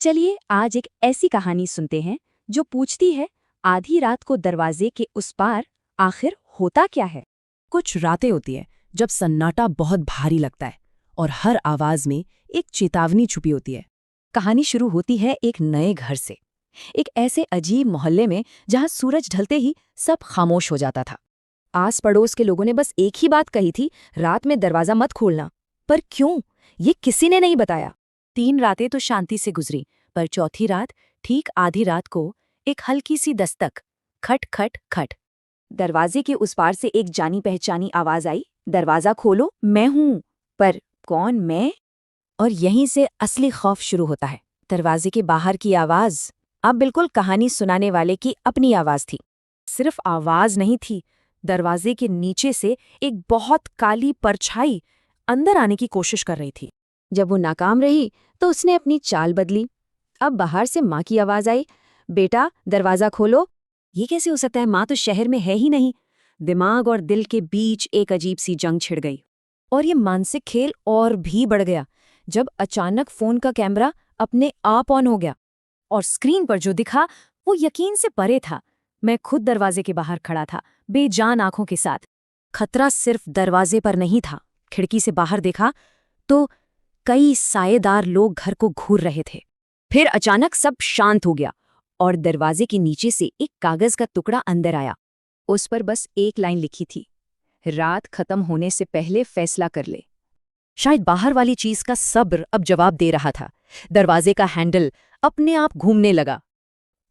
चलिए आज एक ऐसी कहानी सुनते हैं जो पूछती है आधी रात को दरवाजे के उस पार आखिर होता क्या है। कुछ रातें होती है जब सन्नाटा बहुत भारी लगता है और हर आवाज में एक चेतावनी छुपी होती है। कहानी शुरू होती है एक नए घर से, एक ऐसे अजीब मोहल्ले में जहां सूरज ढलते ही सब खामोश हो जाता था। आस पड़ोस के लोगों ने बस एक ही बात कही थी, रात में दरवाजा मत खोलना। पर क्यों, ये किसी ने नहीं बताया। 3 रातें तो शांति से गुजरी, पर चौथी रात, ठीक आधी रात को, एक हल्की सी दस्तक, खट खट खट। दरवाजे के उस पार से एक जानी पहचानी आवाज आई, दरवाजा खोलो, मैं हूं। पर कौन मैं? और यहीं से असली खौफ शुरू होता है। दरवाजे के बाहर की आवाज अब बिल्कुल कहानी सुनाने वाले की अपनी आवाज थी। सिर्फ आवाज नहीं थी, दरवाजे के नीचे से एक बहुत काली परछाई अंदर आने की कोशिश कर रही थी। जब वो नाकाम रही तो उसने अपनी चाल बदली। अब बाहर से माँ की आवाज आई, बेटा दरवाजा खोलो। ये कैसे हो सकता है, माँ तो शहर में है ही नहीं। दिमाग और दिल के बीच एक अजीब सी जंग छिड़ गई। और ये मानसिक खेल और भी बढ़ गया जब अचानक फोन का कैमरा अपने आप ऑन हो गया और स्क्रीन पर जो दिखा वो यकीन से परे था। मैं खुद दरवाजे के बाहर खड़ा था, बेजान आंखों के साथ। खतरा सिर्फ दरवाजे पर नहीं था। खिड़की से बाहर देखा तो कई सायेदार लोग घर को घूर रहे थे। फिर अचानक सब शांत हो गया और दरवाजे के नीचे से एक कागज का टुकड़ा अंदर आया। उस पर बस एक लाइन लिखी थी, रात खत्म होने से पहले फैसला कर ले। शायद बाहर वाली चीज का सब्र अब जवाब दे रहा था। दरवाजे का हैंडल अपने आप घूमने लगा।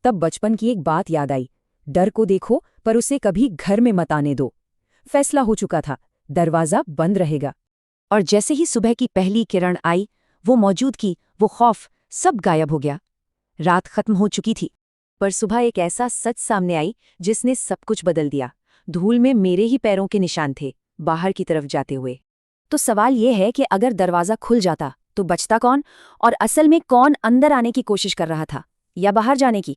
तब बचपन की एक बात याद आई, डर को देखो पर उसे कभी घर में मत आने दो। फैसला हो चुका था, दरवाजा बंद रहेगा। और जैसे ही सुबह की पहली किरण आई, वो मौजूदगी, वो खौफ, सब गायब हो गया। रात खत्म हो चुकी थी, पर सुबह एक ऐसा सच सामने आई जिसने सब कुछ बदल दिया। धूल में मेरे ही पैरों के निशान थे, बाहर की तरफ जाते हुए। तो सवाल ये है कि अगर दरवाजा खुल जाता तो बचता कौन, और असल में कौन अंदर आने की कोशिश कर रहा था या बाहर जाने की?